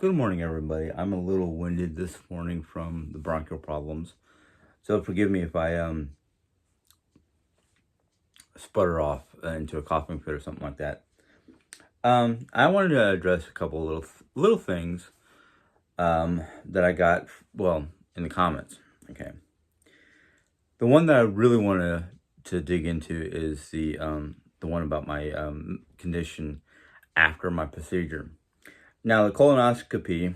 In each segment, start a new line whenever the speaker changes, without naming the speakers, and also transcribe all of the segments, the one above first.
Good morning, everybody. I'm a little winded this morning from the bronchial problems, so forgive me if I sputter off into a coughing fit or something like that. I wanted to address a couple of little things that I got in the comments. Okay, the one that I really want to dig into is the one about my condition after my procedure. Now, the colonoscopy,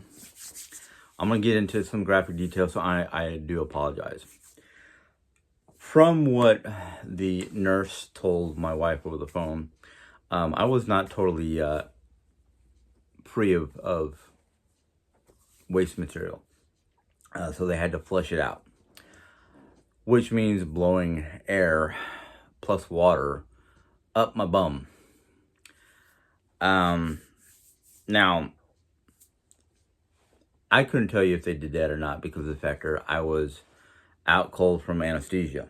I'm going to get into some graphic details, so I do apologize. From what the nurse told my wife over the phone, I was not totally free of waste material. So they had to flush it out, which means blowing air plus water up my bum. Now, I couldn't tell you if they did that or not because of the fact that I was out cold from anesthesia.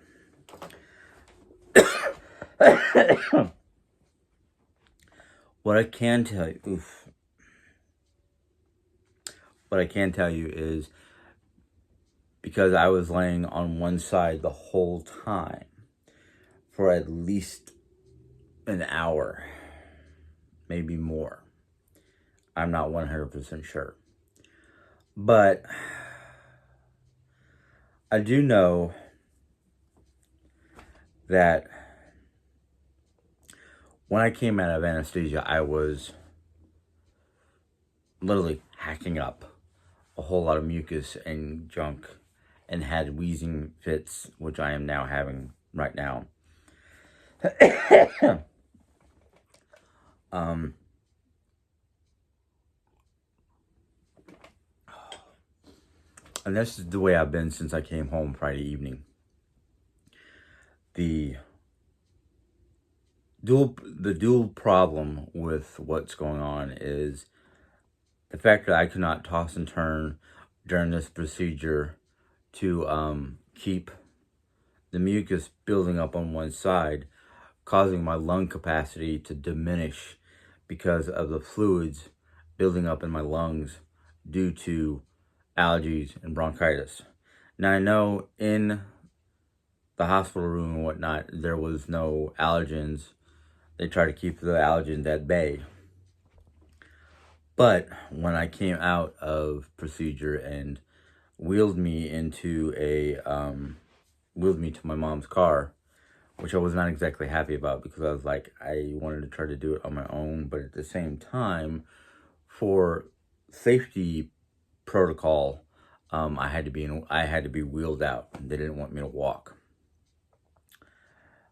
What I can tell you, what I can tell you is because I was laying on one side the whole time for at least an hour, maybe more. I'm not 100% sure. But I do know that when I came out of anesthesia, I was literally hacking up a whole lot of mucus and junk and had wheezing fits, which I am now having right now. And this is the way I've been since I came home Friday evening. The dual problem with what's going on is the fact that I could not toss and turn during this procedure to keep the mucus building up on one side, causing my lung capacity to diminish because of the fluids building up in my lungs due to allergies and bronchitis. Now, I know in the hospital room and whatnot, there was no allergens. They try to keep the allergens at bay. But when I came out of procedure and wheeled me to my mom's car, which I was not exactly happy about because I was like, I wanted to try to do it on my own, but at the same time, for safety protocol, I had to be wheeled out. They didn't want me to walk,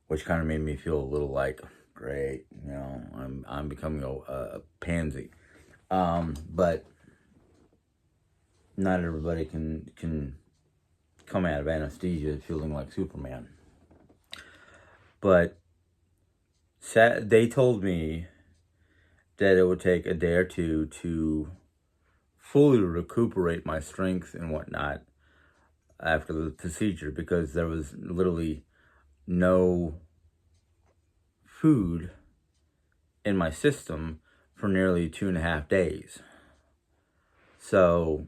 which kind of made me feel a little like, great, I'm becoming a pansy. But not everybody can come out of anesthesia feeling like Superman. But they told me that it would take a day or two to fully recuperate my strength and whatnot after the procedure because there was literally no food in my system for nearly 2.5 days. So,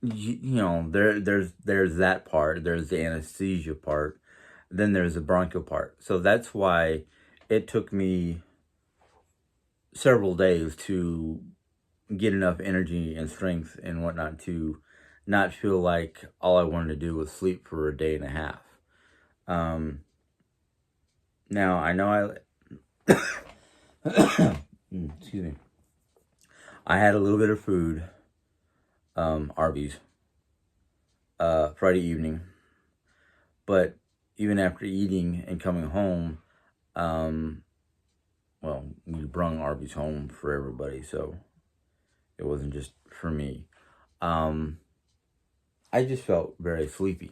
there's that part. There's the anesthesia part. Then there's the bronchial part. So that's why it took me several days to get enough energy and strength and whatnot to not feel like all I wanted to do was sleep for a day and a half. Now, I know excuse me. I had a little bit of food, Arby's, Friday evening. But even after eating and coming home, we brung Arby's home for everybody, so it wasn't just for me. I just felt very sleepy.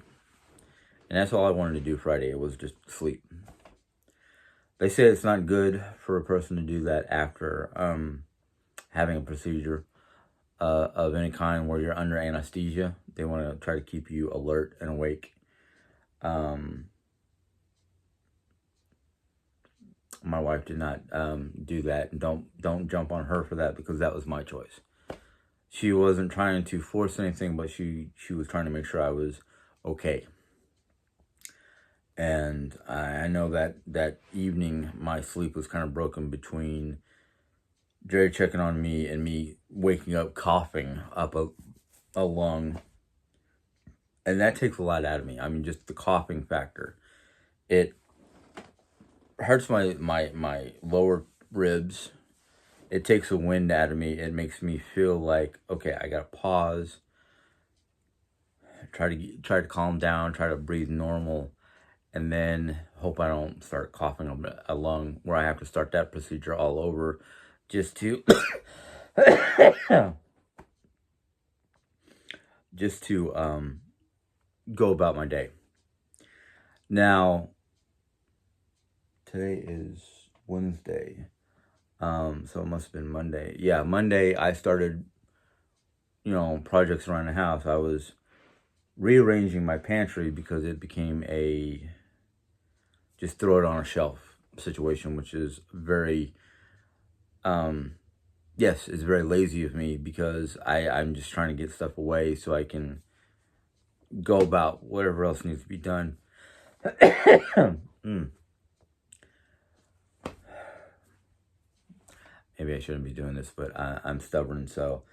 And that's all I wanted to do Friday. It was just sleep. They say it's not good for a person to do that after having a procedure of any kind where you're under anesthesia. They want to try to keep you alert and awake. My wife did not do that. Don't jump on her for that because that was my choice. she wasn't trying to force anything, but she was trying to make sure I was okay. And I know that evening my sleep was kind of broken between Jerry checking on me and me waking up coughing up a lung. And that takes a lot out of me. I mean, just the coughing factor. It hurts my lower ribs. It takes the wind out of me. It makes me feel like, okay, I gotta pause. Try to calm down. Try to breathe normal, and then hope I don't start coughing up a lung where I have to start that procedure all over, just to just to go about my day. Now, today is Wednesday. So it must have been Monday. Yeah, Monday I started, projects around the house. I was rearranging my pantry because it became a just throw it on a shelf situation, which is very, yes, it's very lazy of me because I'm just trying to get stuff away so I can go about whatever else needs to be done. Maybe I shouldn't be doing this, but I'm stubborn, so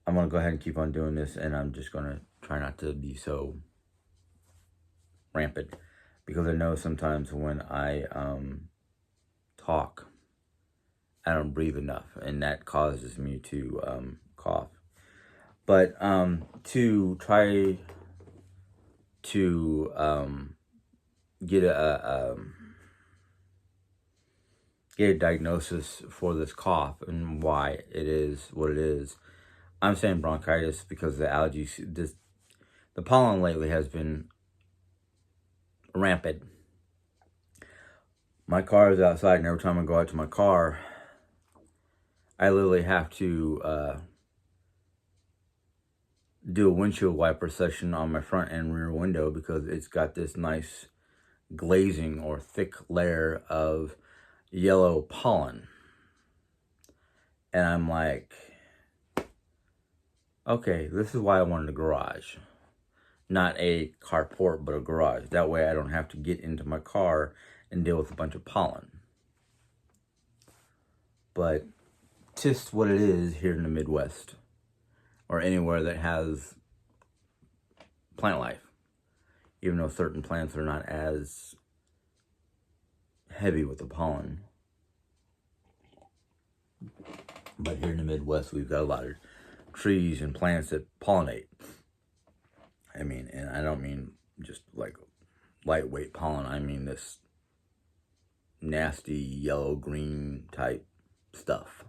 I'm going to go ahead and keep on doing this, and I'm just going to try not to be so rampant, because I know sometimes when I talk, I don't breathe enough, and that causes me to cough. But to try to get a diagnosis for this cough and why it is what it is. I'm saying bronchitis because the allergies, the pollen lately has been rampant. My car is outside, and every time I go out to my car, I literally have to do a windshield wiper session on my front and rear window because it's got this nice glazing or thick layer of yellow pollen. And I'm like, okay, this is why I wanted a garage. Not a carport, but a garage. That way I don't have to get into my car and deal with a bunch of pollen. But just what it is here in the Midwest, or anywhere that has plant life, even though certain plants are not as heavy with the pollen. But here in the Midwest, we've got a lot of trees and plants that pollinate. I mean, and I don't mean just like lightweight pollen. I mean this nasty yellow-green type stuff.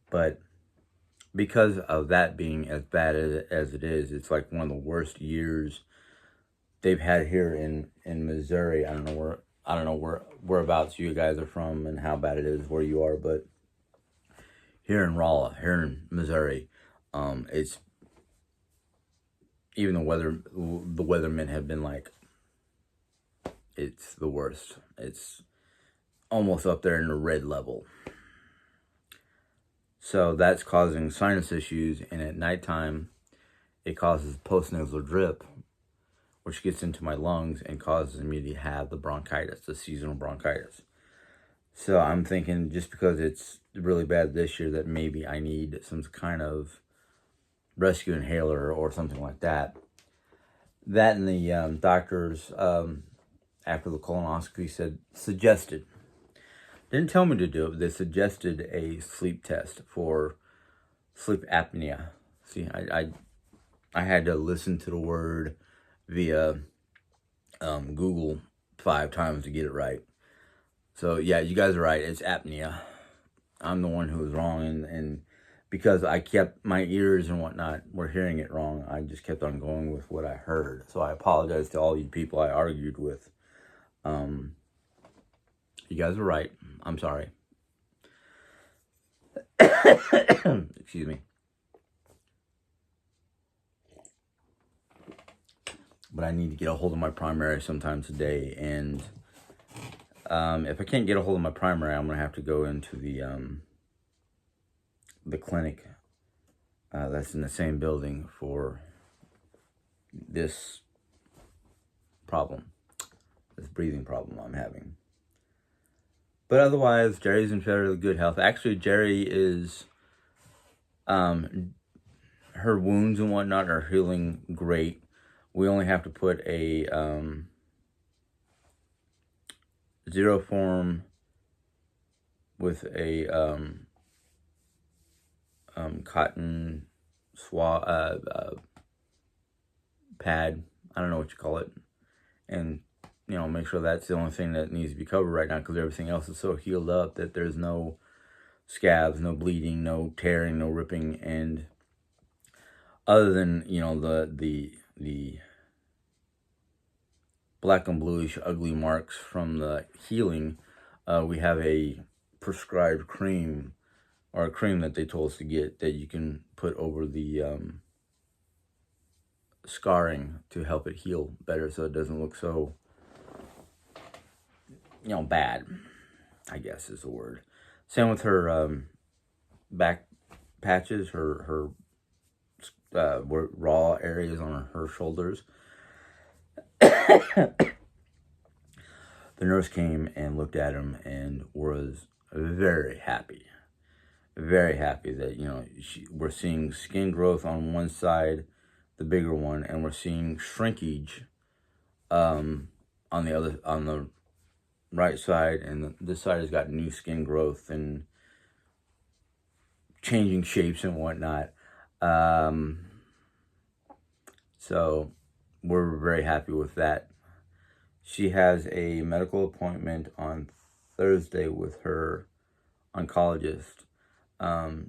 But because of that being as bad as it is, it's like one of the worst years they've had here in Missouri. I don't know whereabouts you guys are from and how bad it is where you are, but here in Rolla, here in Missouri, it's even the weathermen have been like, it's the worst. It's almost up there in the red level. So that's causing sinus issues, and at nighttime, it causes postnasal drip, which gets into my lungs and causes me to have the bronchitis, the seasonal bronchitis. So I'm thinking, just because it's really bad this year, that maybe I need some kind of rescue inhaler or something like that. That and the doctors, after the colonoscopy, suggested, didn't tell me to do it, but they suggested a sleep test for sleep apnea. See, I had to listen to the word via Google 5 times to get it right. So yeah, you guys are right. It's apnea. I'm the one who was wrong, and because I kept my ears and whatnot were hearing it wrong, I just kept on going with what I heard. So I apologize to all you people I argued with. You guys are right. I'm sorry. Excuse me. But I need to get a hold of my primary sometime today, and if I can't get a hold of my primary, I'm gonna have to go into the clinic that's in the same building for this problem, this breathing problem I'm having. But otherwise, Jerry's in fairly good health. Actually, Jerry is, her wounds and whatnot are healing great. We only have to put a zero form with a cotton pad. I don't know what you call it, and make sure that's the only thing that needs to be covered right now, because everything else is so healed up that there's no scabs, no bleeding, no tearing, no ripping, and other than the black and bluish ugly marks from the healing, we have a prescribed cream, or a cream that they told us to get, that you can put over the scarring to help it heal better, so it doesn't look so bad, I guess is the word. Same with her back patches, her raw areas on her shoulders. The nurse came and looked at him and was very happy that we're seeing skin growth on one side, the bigger one, and we're seeing shrinkage on the right side, and this side has got new skin growth and changing shapes and whatnot. So we're very happy with that. She has a medical appointment on Thursday with her oncologist.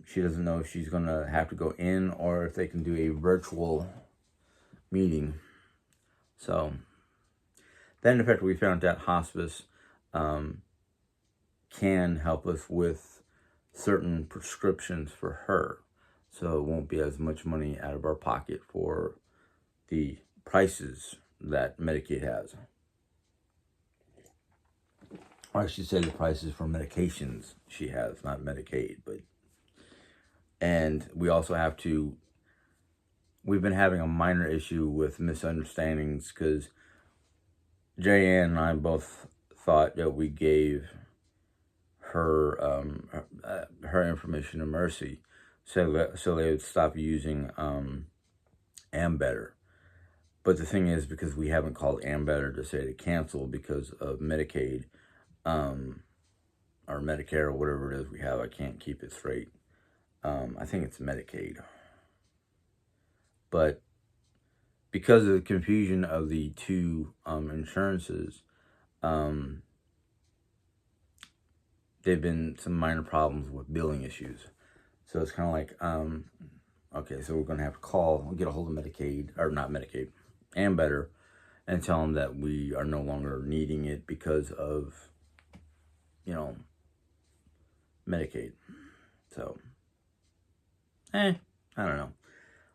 She doesn't know if she's going to have to go in or if they can do a virtual meeting. So then, in fact, we found out hospice can help us with certain prescriptions for her. So it won't be as much money out of our pocket for the prices that Medicaid has. Or I should say the prices for medications she has, not Medicaid. And we also have to, we've been having a minor issue with misunderstandings, because Jerry Ann and I both thought that we gave her her information to Mercy, so they would stop using Ambetter. But the thing is, because we haven't called Ambetter to say to cancel because of Medicaid, or Medicare, or whatever it is we have, I can't keep it straight. I think it's Medicaid. But because of the confusion of the two insurances, there've been some minor problems with billing issues. So it's kind of like, okay, so we're going to have to get a hold of Medicaid, or not Medicaid, Ambetter, and tell them that we are no longer needing it because of, Medicaid. So, I don't know.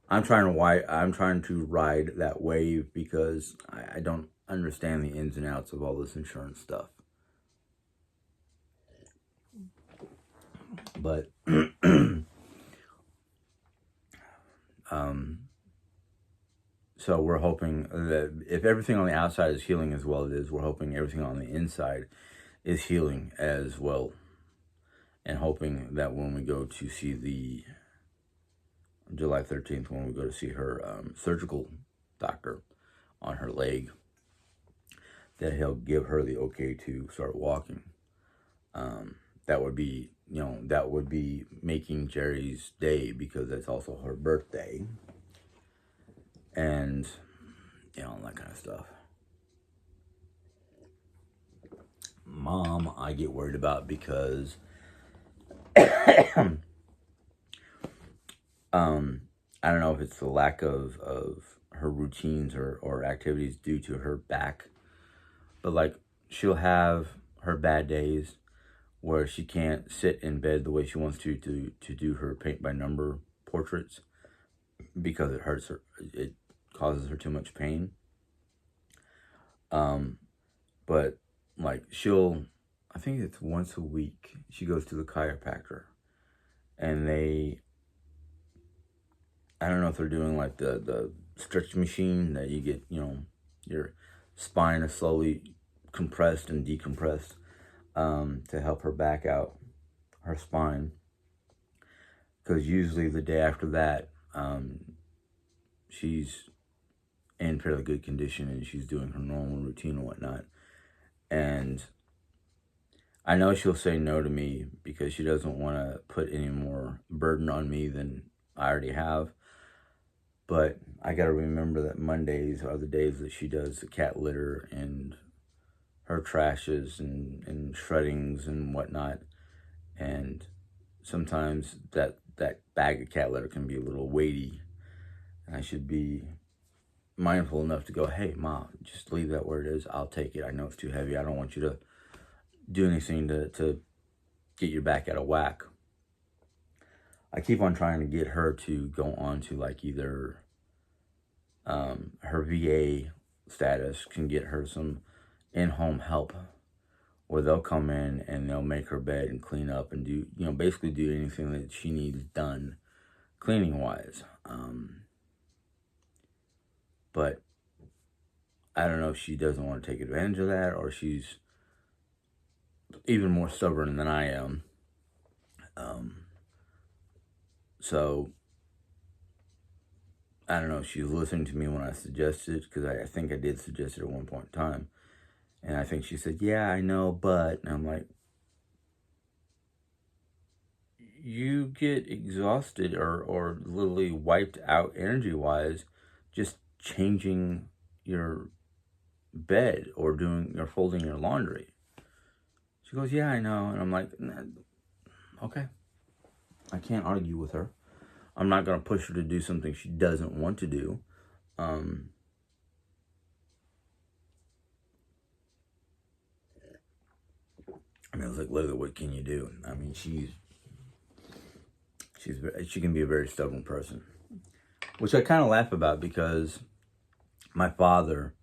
I'm trying to ride that wave, because I don't understand the ins and outs of all this insurance stuff. But so we're hoping that if everything on the outside is healing as well as it is, we're hoping everything on the inside is healing as well. And hoping that when we go to see the July 13th, when we go to see her surgical doctor on her leg, that he'll give her the okay to start walking. That would be, making Jerry's day, because that's also her birthday. And, that kind of stuff. Mom, I get worried about, because I don't know if it's the lack of her routines or activities due to her back, but like, she'll have her bad days where she can't sit in bed the way she wants to do her paint by number portraits, because it hurts her, it causes her too much pain. But like, I think it's once a week, she goes to the chiropractor, and they I don't know if they're doing like the stretch machine that you get, your spine is slowly compressed and decompressed, to help her back out, her spine. Because usually the day after that, she's in fairly good condition and she's doing her normal routine and whatnot. And I know she'll say no to me because she doesn't want to put any more burden on me than I already have. But I got to remember that Mondays are the days that she does the cat litter and her trashes and shreddings and whatnot. And sometimes that bag of cat litter can be a little weighty. And I should be mindful enough to go, hey, Mom, just leave that where it is. I'll take it. I know it's too heavy. I don't want you to do anything to get your back out of whack. I keep on trying to get her to go on to like either her VA status can get her some in-home help where they'll come in and they'll make her bed and clean up and do, basically do anything that she needs done cleaning wise. But I don't know if she doesn't want to take advantage of that or she's even more stubborn than I am. So I don't know if she's listening to me when I suggested, because I think I did suggest it at one point in time. And I think she said, yeah, I know, but, and I'm like, you get exhausted or literally wiped out energy-wise just changing your bed or folding your laundry. She goes, yeah, I know. And I'm like, okay. I can't argue with her. I'm not going to push her to do something she doesn't want to do. I mean, I was like, literally, what can you do? I mean, she can be a very stubborn person, which I kind of laugh about because my father,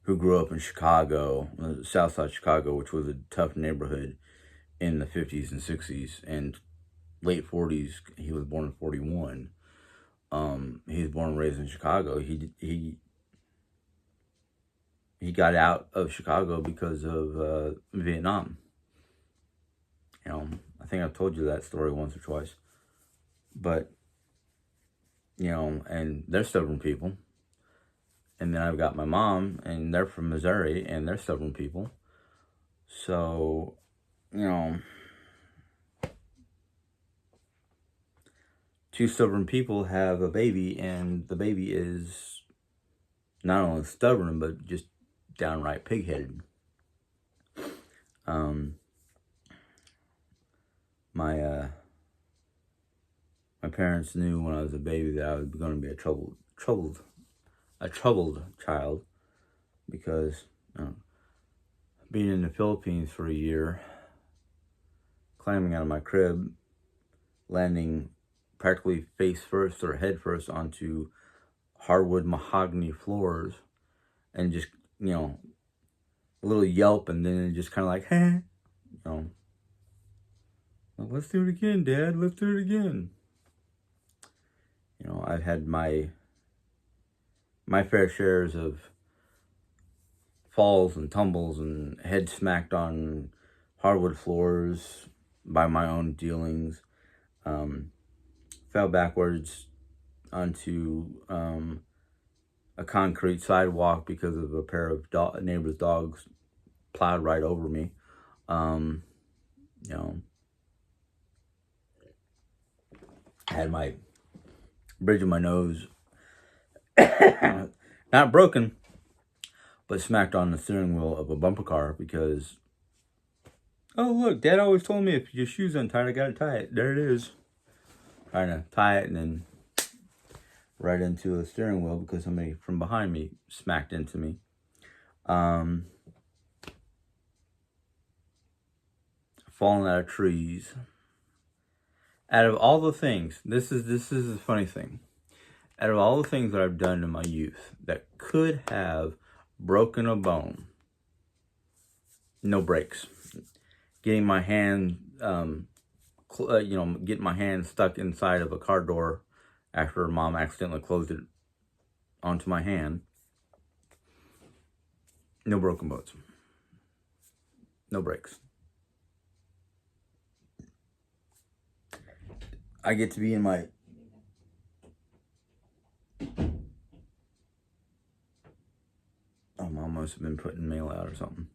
who grew up in Chicago, South Side Chicago, which was a tough neighborhood in the 50s and 60s and late 40s. He was born in 41. He was born and raised in Chicago. He got out of Chicago because of Vietnam. I think I've told you that story once or twice. But, and they're stubborn people. And then I've got my mom, and they're from Missouri, and they're stubborn people. So, two stubborn people have a baby, and the baby is not only stubborn, but just downright pig-headed. My parents knew when I was a baby that I was going to be a troubled child, because being in the Philippines for a year, climbing out of my crib, landing practically face first or head first onto hardwood mahogany floors, and just, a little yelp, and then just kind of like, hey, let's do it again, Dad, let's do it again. I've had my fair shares of falls and tumbles and head smacked on hardwood floors by my own dealings. Fell backwards onto a concrete sidewalk because of a pair of neighbor's dogs plowed right over me. I had my bridge of my nose not broken, but smacked on the steering wheel of a bumper car because, oh look, Dad always told me if your shoe's untied, I gotta tie it. There it is. Trying to tie it and then right into a steering wheel because somebody from behind me smacked into me. Falling out of trees. Out of all the things, this is the funny thing. Out of all the things that I've done in my youth that could have broken a bone, no breaks. Getting my hand, getting my hand stuck inside of a car door after Mom accidentally closed it onto my hand. No broken bones. No breaks. I get to be in my... Oh, Mom must have been putting mail out or something.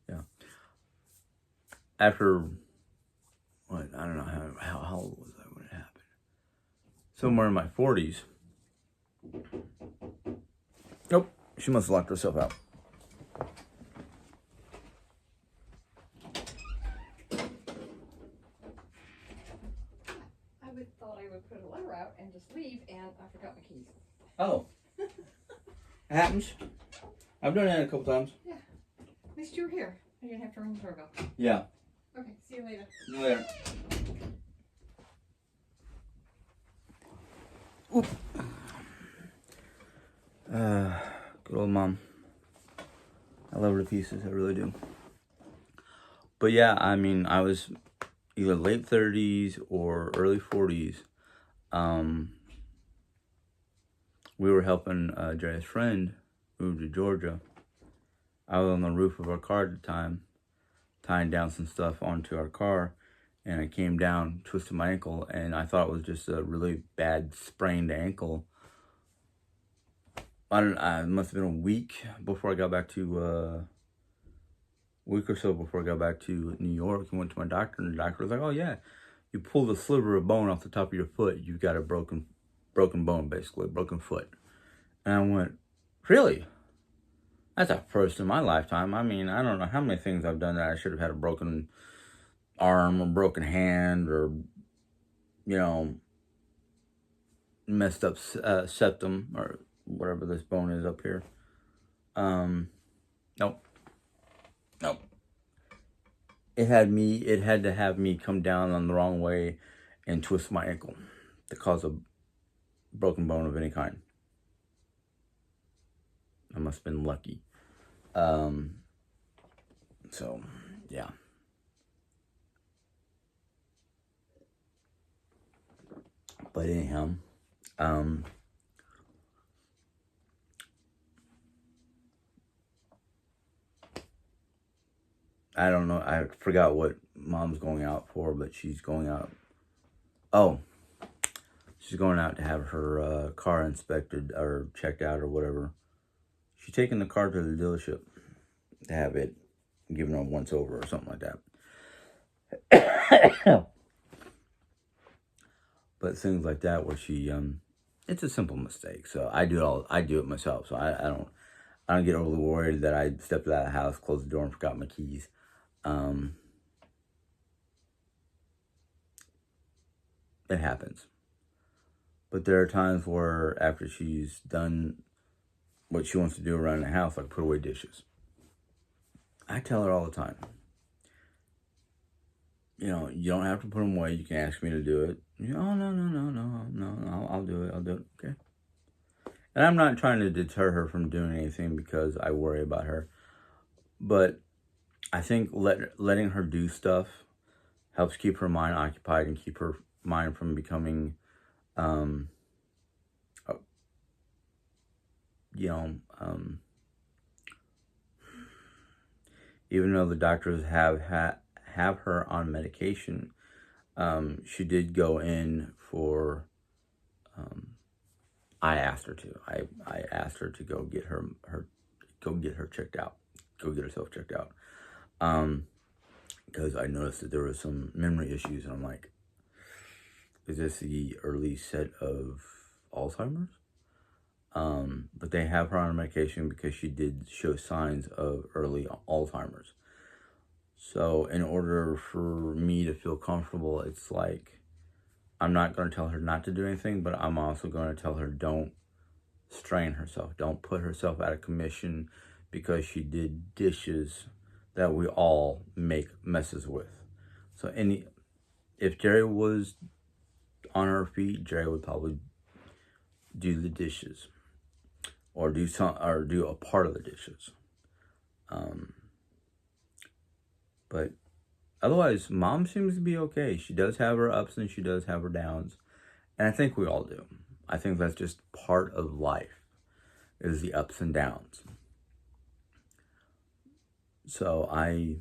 Yeah. After, what, I don't know how old was I when it happened. Somewhere in my 40s. Nope, she must have locked herself out.
Thought I would put a letter out and just leave, and I forgot my keys.
Oh. It happens. I've done that a couple times.
Yeah. At least you were here. You didn't have to ring the doorbell.
Yeah.
Okay, see you later.
See you later. Oop. Good old Mom. I love her to pieces, I really do. But yeah, I mean, I was either late 30s or early 40s. We were helping Jerry's friend move to Georgia. I was on the roof of our car at the time, tying down some stuff onto our car, and I came down, twisted my ankle, and I thought it was just a really bad sprained ankle. It must have been a week before I got back to, week or so before I got back to New York and went to my doctor, and the doctor was like, oh yeah, you pulled a sliver of bone off the top of your foot, you've got a broken bone, basically, a broken foot. And I went, really? That's a first in my lifetime. I mean, I don't know how many things I've done that I should have had a broken arm or broken hand or, you know, messed up septum or whatever this bone is up here. Nope. It had to have me come down on the wrong way and twist my ankle to cause a broken bone of any kind. I must have been lucky. So, yeah. But anyhow, I don't know. I forgot what Mom's going out for, but she's going out. Oh, she's going out to have her car inspected or checked out or whatever. She's taking the car to the dealership to have it given a once over or something like that. But things like that where she, it's a simple mistake. So I do it myself. So I don't get overly worried that I stepped out of the house, closed the door, and forgot my keys. It happens. But there are times where after she's done what she wants to do around the house, like put away dishes. I tell her all the time, you know, you don't have to put them away. You can ask me to do it. You know, oh, no, I'll do it. Okay. And I'm not trying to deter her from doing anything because I worry about her. But I think letting her do stuff helps keep her mind occupied and keep her mind from becoming, even though the doctors have her on medication, she did go in for, I asked her to. I asked her to go get her checked out. Go get herself checked out. Because I noticed that there was some memory issues, and I'm like, is this the early set of Alzheimer's? But they have her on medication because she did show signs of early Alzheimer's. So in order for me to feel comfortable, it's like, I'm not going to tell her not to do anything, but I'm also going to tell her don't strain herself. Don't put herself out of commission because she did dishes that we all make messes with. So if Jerry was on her feet, Jerry would probably do the dishes or do a part of the dishes. But otherwise, Mom seems to be okay. She does have her ups and she does have her downs. And I think we all do. I think that's just part of life, is the ups and downs. So I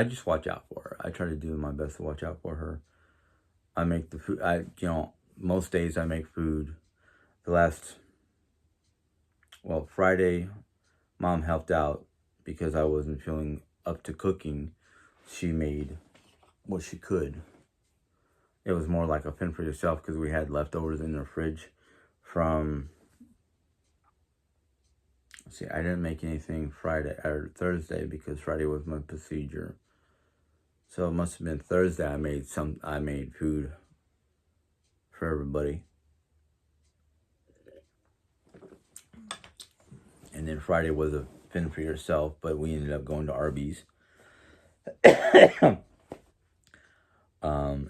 just watch out for her. I try to do my best to watch out for her. I make the food. Most days I make food. Friday, Mom helped out because I wasn't feeling up to cooking. She made what she could. It was more like a fend for yourself because we had leftovers in the fridge from... See, I didn't make anything Friday or Thursday because Friday was my procedure. So it must have been Thursday I made food for everybody. And then Friday was a fend for yourself, but we ended up going to Arby's.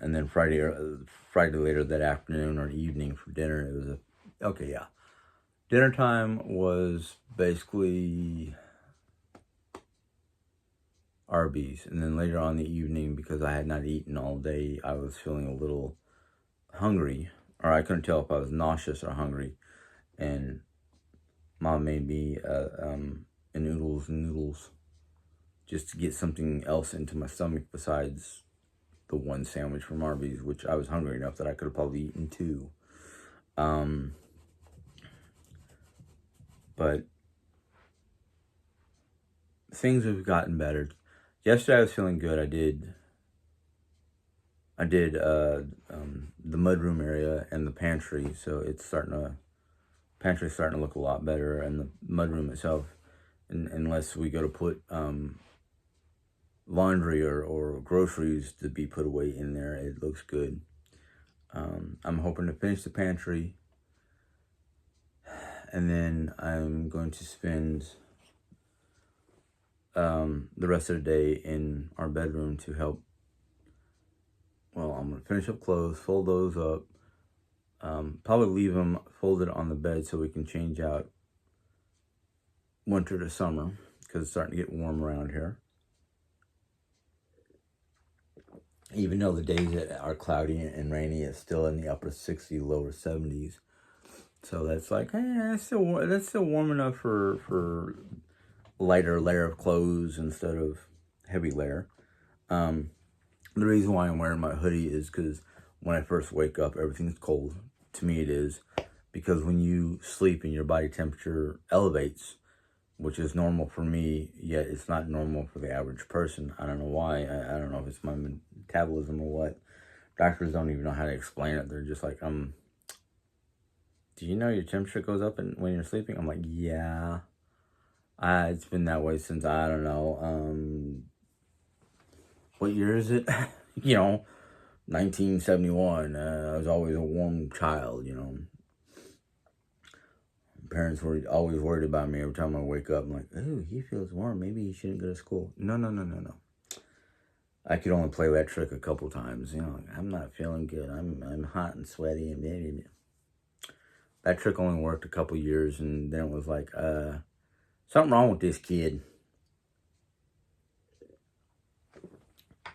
And then Friday later that afternoon or evening for dinner, it was dinner time was basically Arby's. And then later on in the evening, because I had not eaten all day, I was feeling a little hungry, or I couldn't tell if I was nauseous or hungry. And Mom made me noodles just to get something else into my stomach besides the one sandwich from Arby's, which I was hungry enough that I could have probably eaten two. But things have gotten better. Yesterday I was feeling good. I did the mudroom area and the pantry, so pantry's starting to look a lot better, and the mudroom itself, unless we go to put laundry or groceries to be put away in there, it looks good. I'm hoping to finish the pantry, and then I'm going to spend the rest of the day in our bedroom to help. Well, I'm going to finish up clothes, fold those up, probably leave them folded on the bed so we can change out winter to summer, because it's starting to get warm around here. Even though the days that are cloudy and rainy, it's still in the upper 60s, lower 70s. So that's like, that's still warm enough for lighter layer of clothes instead of heavy layer. The reason why I'm wearing my hoodie is because when I first wake up, everything's cold. To me, it is. Because when you sleep and your body temperature elevates, which is normal for me, yet it's not normal for the average person. I don't know why. I don't know if it's my metabolism or what. Doctors don't even know how to explain it. They're just like, do you know your temperature goes up when you're sleeping? I'm like, yeah. It's been that way since, I don't know, what year is it? 1971. I was always a warm child, Parents were always worried about me every time I wake up. I'm like, oh, he feels warm. Maybe he shouldn't go to school. No. I could only play that trick a couple times. I'm not feeling good. I'm hot and sweaty and blah. That trick only worked a couple years, and then it was like, something wrong with this kid.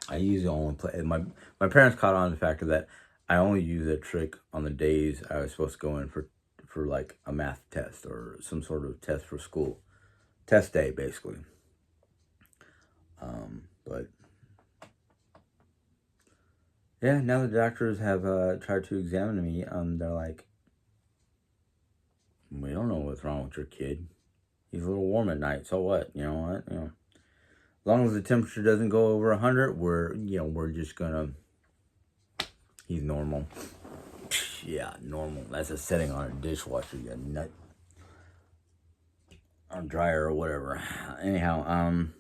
I usually only play. My parents caught on to the factor that I only use that trick on the days I was supposed to go in for like a math test or some sort of test for school. Test day, basically. But yeah, now the doctors have tried to examine me. They're like, we don't know what's wrong with your kid. He's a little warm at night. So what? You know what? As long as the temperature doesn't go over 100, we're just gonna. He's normal. Yeah, normal. That's a setting on a dishwasher, you nut. Or dryer or whatever. Anyhow,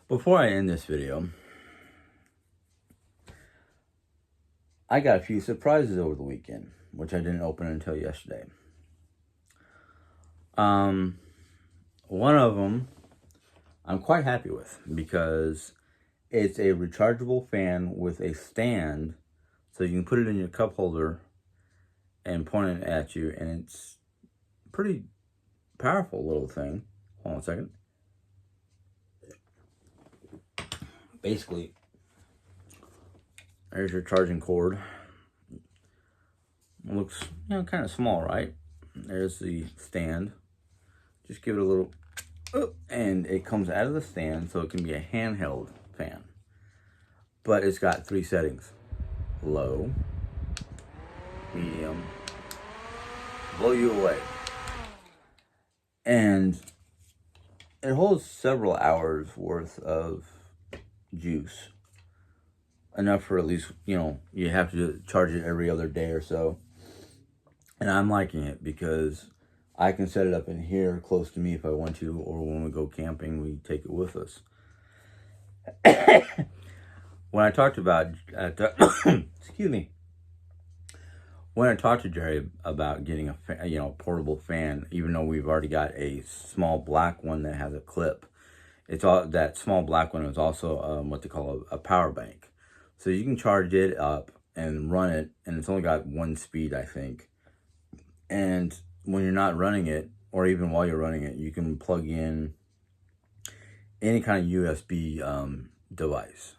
before I end this video, I got a few surprises over the weekend, which I didn't open until yesterday. One of them I'm quite happy with because it's a rechargeable fan with a stand, so you can put it in your cup holder and point it at you, and it's pretty powerful little thing. Hold on a second. basically, there's your charging cord. It looks, kind of small, right? There's the stand. Just give it a little, and it comes out of the stand, so it can be a handheld fan. But it's got 3 settings: low, medium, blow you away. And it holds several hours worth of juice. Enough for at least, you have to charge it every other day or so. And I'm liking it because I can set it up in here close to me if I want to, or when we go camping, we take it with us. When I talked about, excuse me, when I talked to Jerry about getting a portable fan, even though we've already got a small black one that has a clip, that small black one is also what they call a power bank. So you can charge it up and run it, and it's only got 1 speed, I think. And when you're not running it, or even while you're running it, you can plug in any kind of USB device.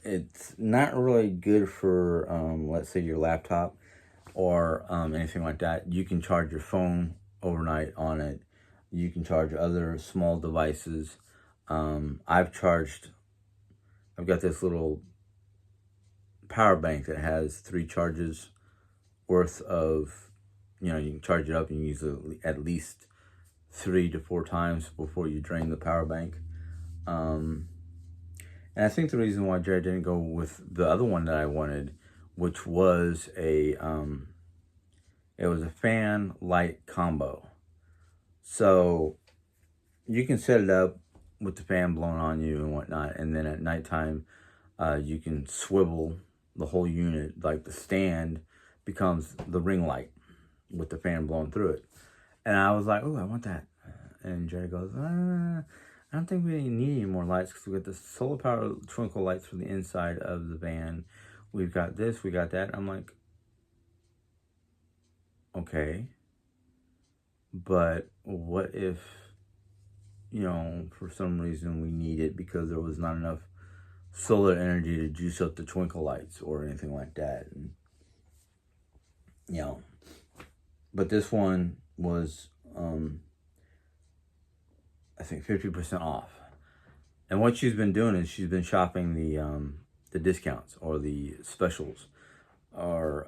It's not really good for, let's say, your laptop or anything like that. You can charge your phone overnight on it. You can charge other small devices. I've got this little power bank that has 3 charges worth of, you can charge it up and use it at least 3 to 4 times before you drain the power bank. And I think the reason why Jerry didn't go with the other one that I wanted, which was it was a fan light combo. So you can set it up with the fan blowing on you and whatnot, and then at nighttime, you can swivel the whole unit, like the stand becomes the ring light with the fan blowing through it. And I was like, oh, I want that. And Jerry goes, I don't think we need any more lights because we got the solar power twinkle lights for the inside of the van. We've got this, we got that. I'm like, okay, but what if, for some reason we need it because there was not enough solar energy to juice up the twinkle lights or anything like that. And, but this one was, I think 50% off. And what she's been doing is she's been shopping the discounts or the specials. Or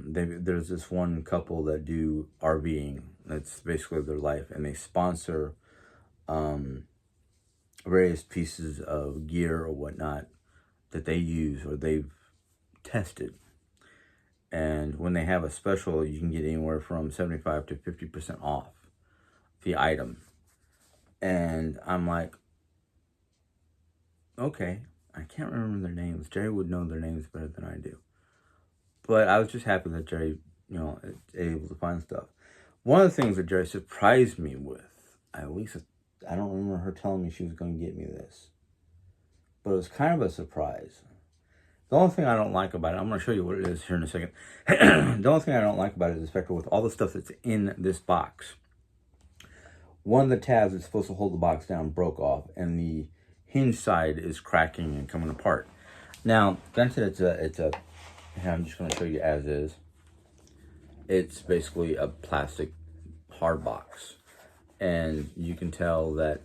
there's this one couple that do RVing. That's basically their life, and they sponsor various pieces of gear or whatnot that they use or they've tested. And when they have a special, you can get anywhere from 75 to 50% off the item. And I'm like, okay, I can't remember their names. Jerry would know their names better than I do. But I was just happy that Jerry, is able to find stuff. One of the things that Jerry surprised me with, at least I don't remember her telling me she was going to get me this, but it was kind of a surprise. The only thing I don't like about it, I'm going to show you what it is here in a second. The only thing I don't like about it is the fact that with all the stuff that's in this box, one of the tabs that's supposed to hold the box down broke off, and the hinge side is cracking and coming apart. Now, granted, it's a I'm just going to show you as is. It's basically a plastic hard box. And you can tell that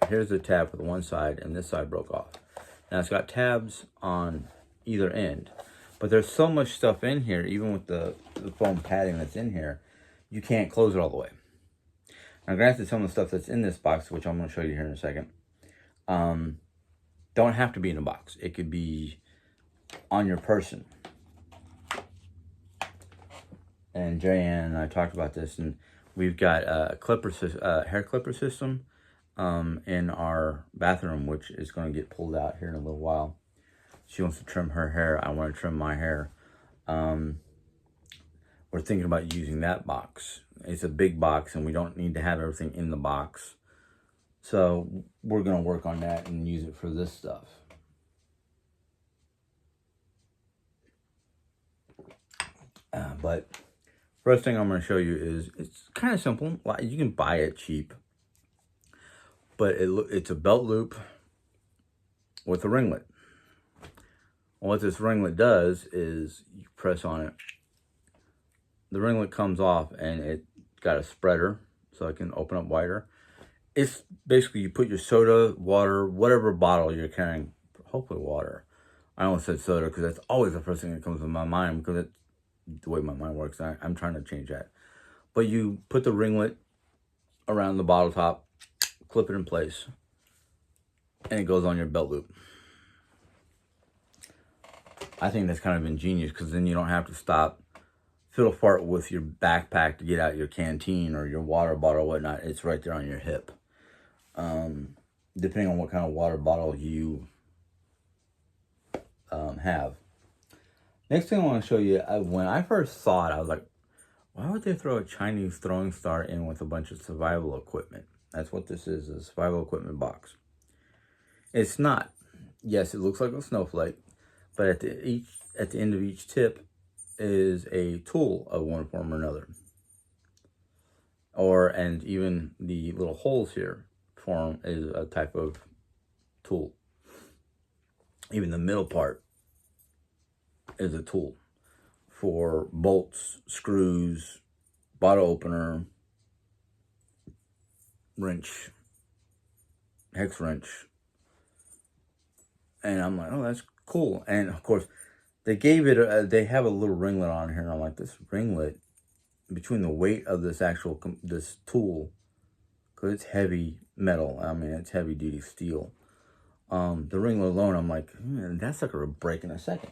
here's the tab for the one side and this side broke off. Now it's got tabs on either end. But there's so much stuff in here, even with the foam padding that's in here, you can't close it all the way. Now granted, some of the stuff that's in this box, which I'm going to show you here in a second, don't have to be in a box. It could be on your person. And Jerry-Ann and I talked about this, and we've got a hair clipper system in our bathroom, which is going to get pulled out here in a little while. She wants to trim her hair. I want to trim my hair. We're thinking about using that box. It's a big box, and we don't need to have everything in the box. So we're going to work on that and use it for this stuff. But first thing I'm going to show you is, it's kind of simple. You can buy it cheap, but it's a belt loop with a ringlet. What this ringlet does is you press on it. The ringlet comes off and it got a spreader so it can open up wider. It's basically you put your soda, water, whatever bottle you're carrying, hopefully water. I almost said soda because that's always the first thing that comes to my mind because it's the way my mind works. I'm trying to change that. But you put the ringlet around the bottle top, clip it in place, and it goes on your belt loop. I think that's kind of ingenious because then you don't have to stop, fiddle fart with your backpack to get out your canteen or your water bottle or whatnot. It's right there on your hip. Depending on what kind of water bottle you have. Next thing I want to show you, when I first saw it, I was like, why would they throw a Chinese throwing star in with a bunch of survival equipment? That's what this is, a survival equipment box. It's not. Yes, it looks like a snowflake, but at the end of each tip is a tool of one form or another. And even the little holes here form is a type of tool. Even the middle part is a tool for bolts, screws, bottle opener, wrench, hex wrench. And I'm like, oh, that's cool. And of course, they gave it, they have a little ringlet on here. And I'm like, this ringlet, between the weight of this this tool, because it's heavy metal. I mean, it's heavy duty steel. The ringlet alone, I'm like, that sucker will break in a second.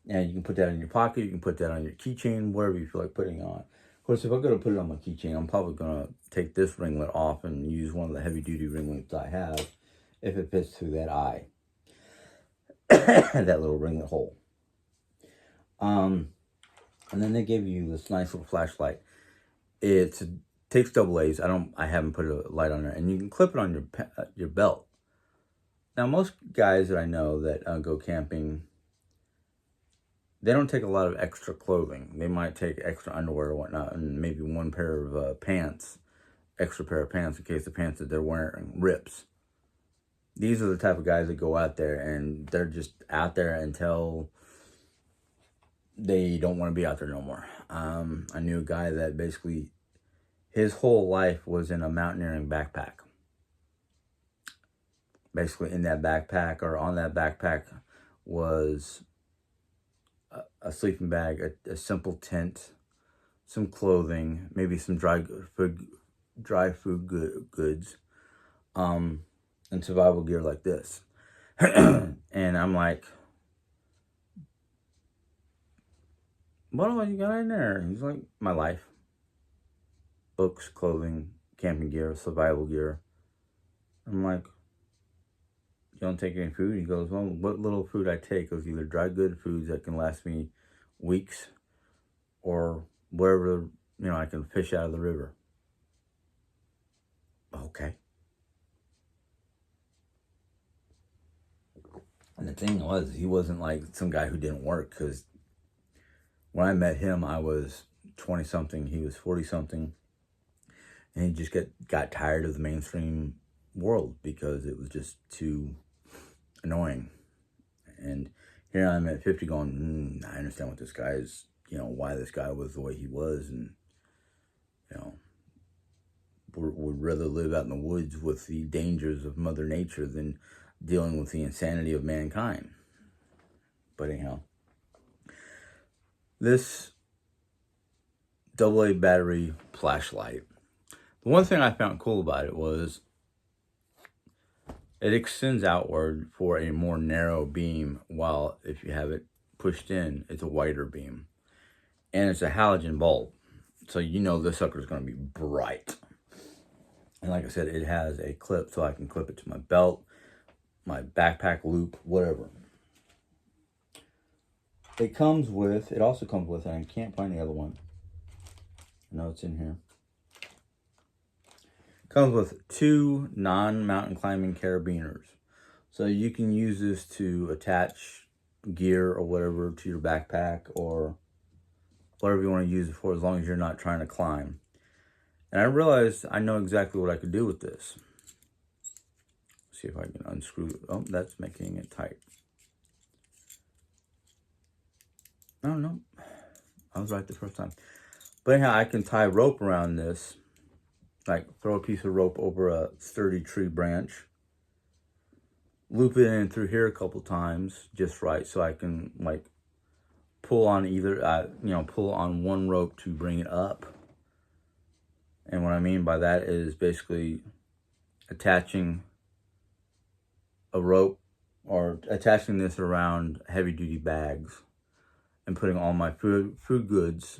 And you can put that in your pocket. You can put that on your keychain, whatever you feel like putting it on. Of course, if I'm going to put it on my keychain, I'm probably going to take this ringlet off and use one of the heavy-duty ringlets I have if it fits through that eye. That little ringlet hole. And then they give you this nice little flashlight. It takes double A's. I haven't put a light on there. And you can clip it on your belt. Now, most guys that I know that go camping, they don't take a lot of extra clothing. They might take extra underwear or whatnot, and maybe one pair of pants, extra pair of pants in case the pants that they're wearing rips. These are the type of guys that go out there, and they're just out there until they don't want to be out there no more. I knew a guy that basically his whole life was in a mountaineering backpack. Basically, in that backpack or on that backpack was a sleeping bag, a simple tent, some clothing, maybe some dry food goods, and survival gear like this. And I'm like, what all you got in there? He's like, my life. Books, clothing, camping gear, survival gear. I'm like, you don't take any food? He goes, well, what little food I take is either dry good foods that can last me weeks or wherever, I can fish out of the river. Okay. And the thing was, he wasn't like some guy who didn't work, because when I met him, I was 20-something, he was 40-something, and he just got tired of the mainstream world because it was just too annoying. And here I'm at 50 going, I understand what this guy is, why this guy was the way he was, and, would rather live out in the woods with the dangers of Mother Nature than dealing with the insanity of mankind. But anyhow, this AA battery flashlight, the one thing I found cool about it was it extends outward for a more narrow beam, while if you have it pushed in, it's a wider beam. And it's a halogen bulb, so this sucker is going to be bright. And like I said, it has a clip, so I can clip it to my belt, my backpack loop, whatever. It also comes with, and I can't find the other one. I know it's in here. Comes with 2 non-mountain climbing carabiners. So you can use this to attach gear or whatever to your backpack or whatever you want to use it for, as long as you're not trying to climb. And I realized I know exactly what I could do with this. see if I can unscrew. Oh, that's making it tight. Oh, no. I was right the first time. But anyhow, I can tie rope around this. Like, throw a piece of rope over a sturdy tree branch. Loop it in through here a couple times, just right, so I can, like, pull on either, pull on one rope to bring it up. And what I mean by that is basically attaching a rope or attaching this around heavy-duty bags and putting all my food goods,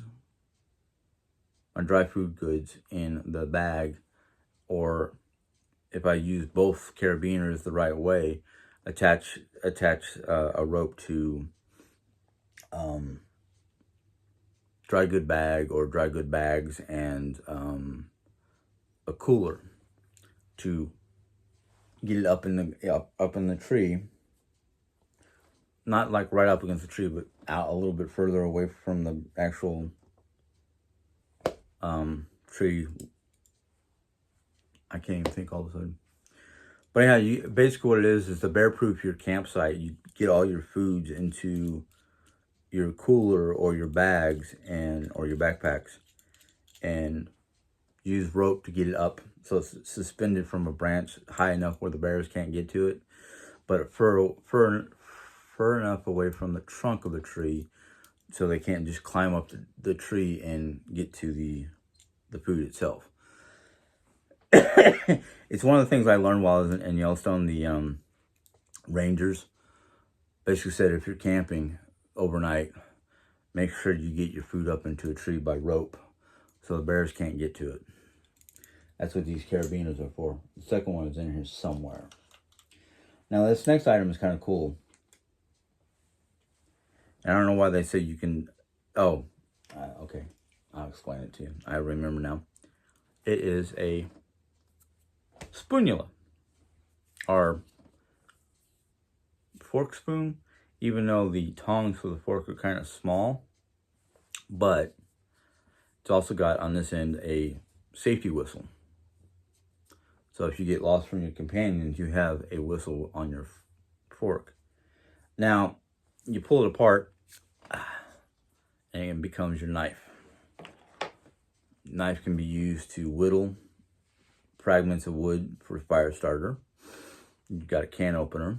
my dry food goods, in the bag. Or if I use both carabiners the right way, attach a rope to dry good bag or dry good bags and a cooler to get it up in the tree. Not like right up against the tree, but out a little bit further away from the actual tree. I can't even think all of a sudden. But anyhow, basically what it is to bear-proof your campsite. You get all your foods into your cooler or your bags or your backpacks, and use rope to get it up so it's suspended from a branch high enough where the bears can't get to it, but fur enough away from the trunk of the tree so they can't just climb up the tree and get to the food itself. It's one of the things I learned while I was in Yellowstone. The rangers basically said if you're camping overnight, make sure you get your food up into a tree by rope so the bears can't get to it. That's what these carabiners are for. The second one is in here somewhere. Now this next item is kind of cool. And I don't know why they say you can... Oh, okay. I'll explain it to you. I remember now. It is a spoonula, or fork spoon, even though the tongs for the fork are kind of small. But it's also got on this end a safety whistle. So if you get lost from your companions, you have a whistle on your fork. Now, you pull it apart, and it becomes your knife. Knife can be used to whittle fragments of wood for fire starter. You've got a can opener.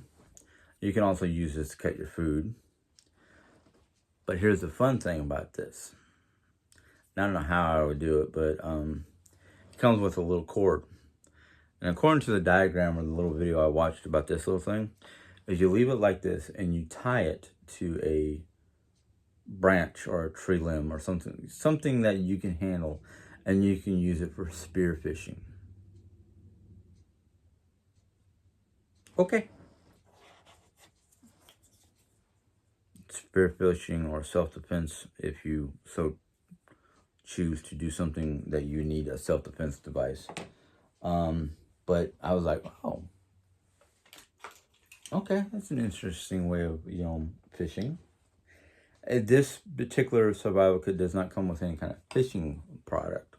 You can also use this to cut your food. But here's the fun thing about this. I don't know how I would do it, but it comes with a little cord. And according to the diagram or the little video I watched about this little thing, is you leave it like this and you tie it to a branch or a tree limb or something that you can handle, and you can use it for spear fishing. Okay. Spear fishing or self-defense if you so choose to do something that you need a self-defense device. But I was like, wow, okay, that's an interesting way of, fishing. This particular survival kit does not come with any kind of fishing product,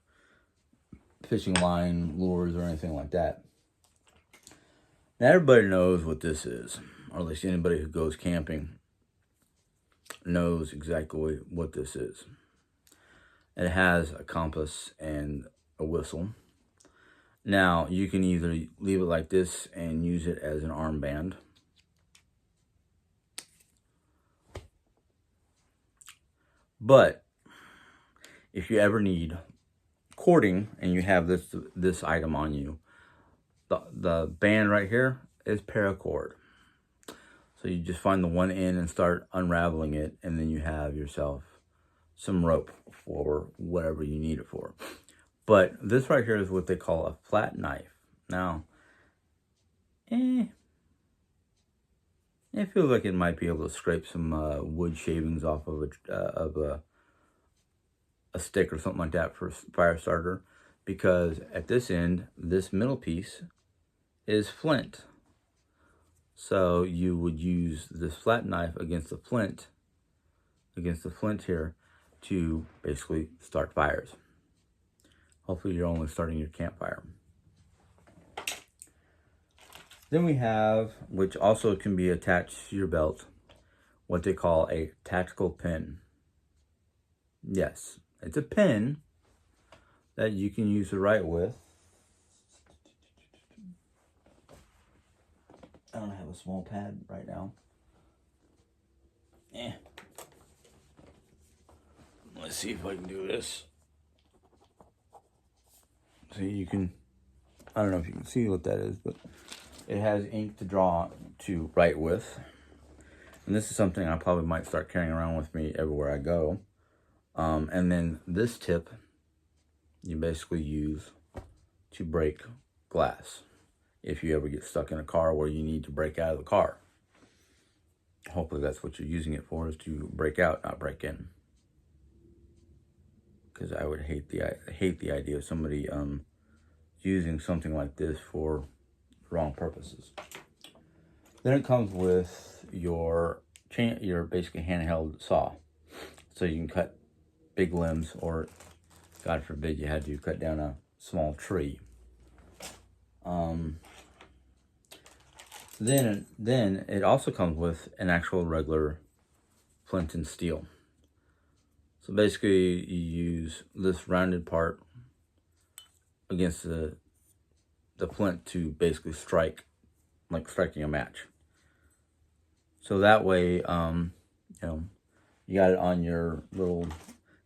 fishing line, lures, or anything like that. Now, everybody knows what this is, or at least anybody who goes camping knows exactly what this is. It has a compass and a whistle. Now, you can either leave it like this and use it as an armband, but if you ever need cording and you have this item on you, the band right here is paracord. So you just find the one end and start unraveling it, and then you have yourself some rope for whatever you need it for. But this right here is what they call a flat knife. Now, it feels like it might be able to scrape some wood shavings off of a stick or something like that for fire starter, because at this end, this middle piece is flint. So you would use this flat knife against the flint here to basically start fires. Hopefully you're only starting your campfire. Then we have, which also can be attached to your belt, what they call a tactical pin. Yes, it's a pin that you can use to write with. I don't have a small pad right now. Let's see if I can do this. See, you can, I don't know if you can see what that is, but it has ink to draw to write with. And this is something I probably might start carrying around with me everywhere I go. And then this tip, you basically use to break glass. If you ever get stuck in a car where you need to break out of the car. Hopefully that's what you're using it for, is to break out, not break in. Because I would hate the idea of somebody using something like this for wrong purposes. Then it comes with your basically handheld saw, so you can cut big limbs, or God forbid you had to cut down a small tree. Then it also comes with an actual regular flint and steel. So basically you use this rounded part against the flint to basically strike, like striking a match. So that way, you know, you got it on your little, in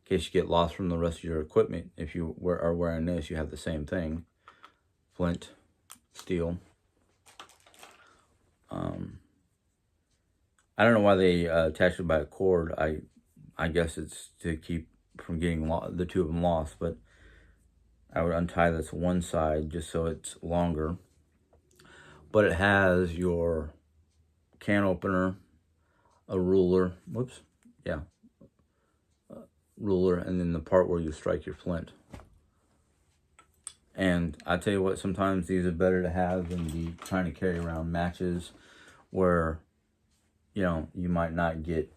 case you get lost from the rest of your equipment. If you are wearing this, you have the same thing. Flint, steel. I don't know why they attach it by a cord. I guess it's to keep from getting the two of them lost, but I would untie this one side just so it's longer. But it has your can opener, a ruler, ruler, and then the part where you strike your flint. And I tell you what, sometimes these are better to have than be trying to carry around matches where, you know, you might not get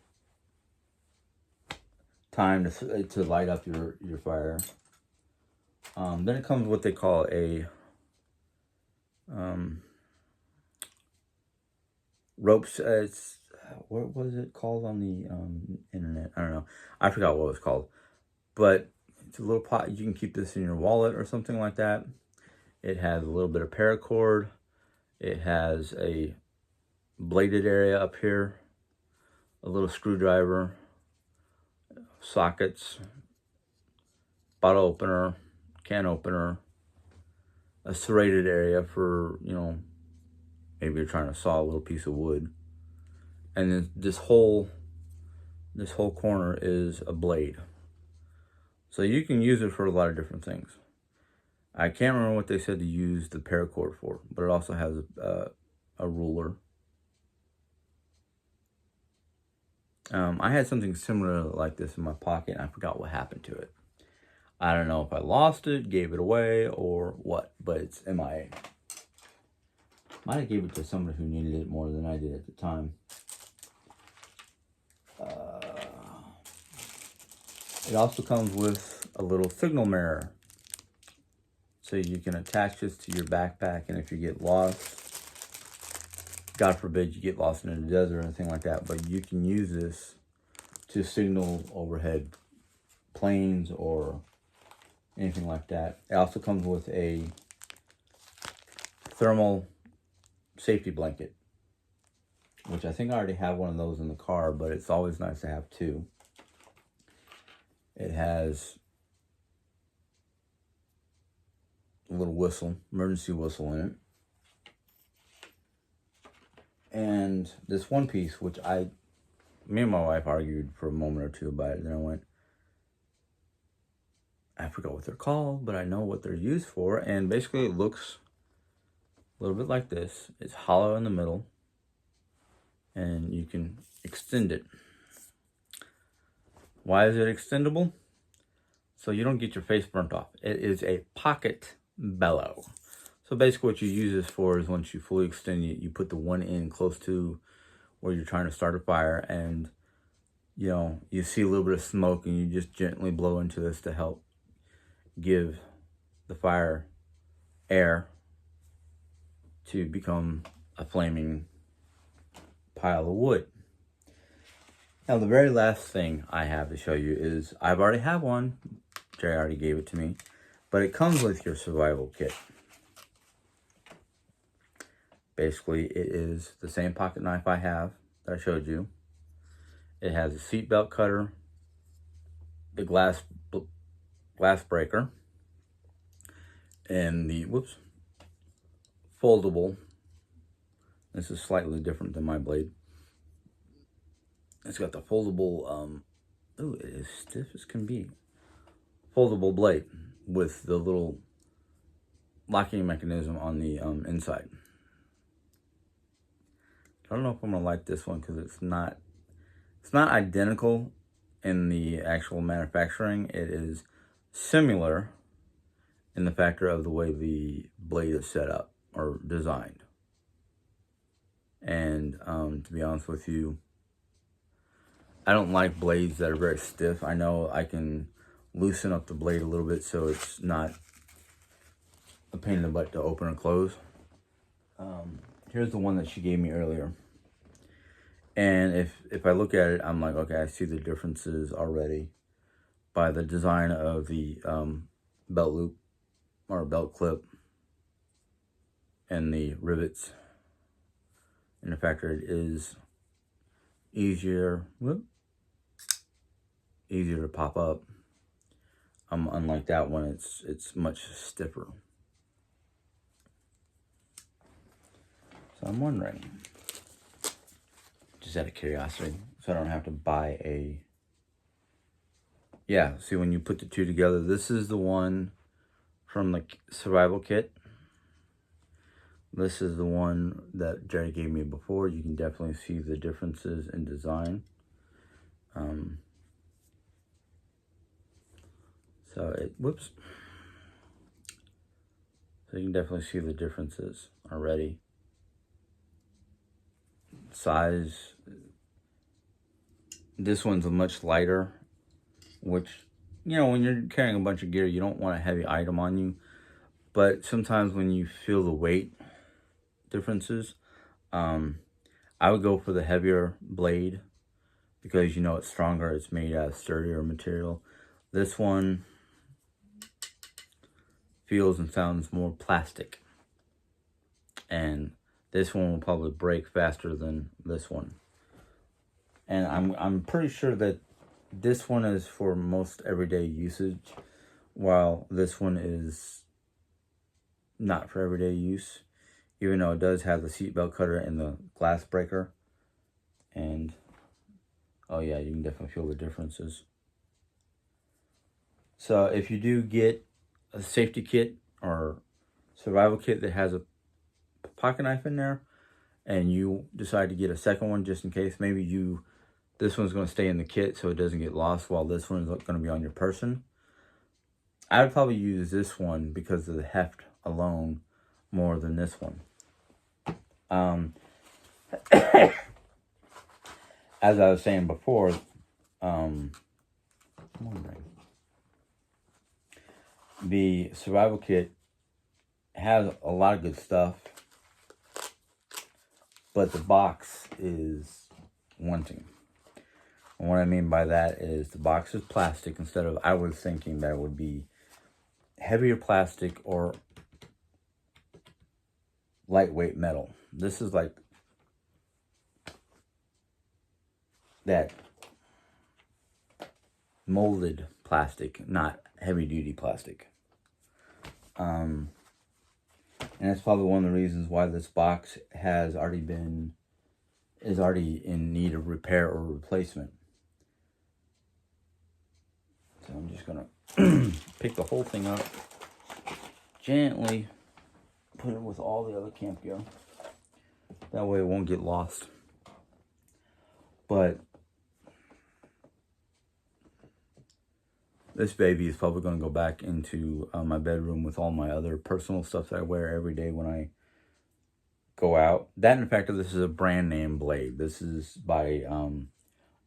time to light up your fire. Then it comes with what they call a ropes. What was it called on the internet? I don't know. I forgot what it was called. But it's a little pot. You can keep this in your wallet or something like that. It has a little bit of paracord. It has a bladed area up here, a little screwdriver, sockets, bottle opener, can opener, a serrated area for, you know, maybe you're trying to saw a little piece of wood. And then this whole corner is a blade. So you can use it for a lot of different things. I can't remember what they said to use the paracord for, but it also has a ruler. I had something similar like this in my pocket, and I forgot what happened to it. I don't know if I lost it, gave it away, or what, but it's MIA. Might have gave it to somebody who needed it more than I did at the time. It also comes with a little signal mirror. So you can attach this to your backpack, and if you get lost, God forbid you get lost in the desert or anything like that, but you can use this to signal overhead planes or anything like that. It also comes with a thermal safety blanket, which I think I already have one of those in the car, but it's always nice to have two. It has a little whistle, emergency whistle in it. And this one piece, which me and my wife argued for a moment or two about it, and then I went, I forgot what they're called, but I know what they're used for. And basically it looks a little bit like this. It's hollow in the middle, and you can extend it. Why is it extendable? So you don't get your face burnt off. It is a pocket bellow. So basically what you use this for is once you fully extend it, you put the one end close to where you're trying to start a fire, and you know, you see a little bit of smoke, and you just gently blow into this to help give the fire air. to become a flaming pile of wood. Now, the very last thing I have to show you is, I've already have one. Jerry already gave it to me. But it comes with your survival kit. Basically, it is the same pocket knife I have that I showed you. It has a seatbelt cutter, the glass breaker, and the, foldable. This is slightly different than my blade. It's got the foldable, ooh, it is stiff as can be. Foldable blade with the little locking mechanism on the inside. I don't know if I'm gonna like this one because it's not identical in the actual manufacturing. It is similar in the factor of the way the blade is set up or designed. And to be honest with you, I don't like blades that are very stiff. I know I can loosen up the blade a little bit so it's not a pain in the butt to open or close. Here's the one that she gave me earlier. And if I look at it, I'm like, okay, I see the differences already by the design of the belt loop or belt clip and the rivets. And the fact that it is easier to pop up. Unlike that one, it's much stiffer. So I'm wondering, just out of curiosity, so I don't have to buy a... Yeah, see, when you put the two together, this is the one from the survival kit. This is the one that Jerry gave me before. You can definitely see the differences in design. So you can definitely see the differences already. Size. This one's a much lighter, which, you know, when you're carrying a bunch of gear, you don't want a heavy item on you. But sometimes when you feel the weight differences, I would go for the heavier blade because, you know, it's stronger. It's made out of sturdier material. This one feels and sounds more plastic, and this one will probably break faster than this one. And I'm pretty sure that this one is for most everyday usage, while this one is not for everyday use, even though it does have the seatbelt cutter and the glass breaker. And oh yeah, you can definitely feel the differences. So if you do get a safety kit or survival kit that has a pocket knife in there, and you decide to get a second one just in case, maybe this one's going to stay in the kit so it doesn't get lost while this one's going to be on your person, I would probably use this one because of the heft alone more than this one. As I was saying before, the survival kit has a lot of good stuff, but the box is wanting. And what I mean by that is the box is plastic instead of, I was thinking that it would be heavier plastic or lightweight metal. This is like that molded plastic, not heavy duty plastic. And that's probably one of the reasons why this box is already in need of repair or replacement. So I'm just gonna pick the whole thing up, gently put it with all the other camp gear. That way it won't get lost. But this baby is probably going to go back into my bedroom with all my other personal stuff that I wear every day when I go out. That, in fact, this is a brand name blade. This is by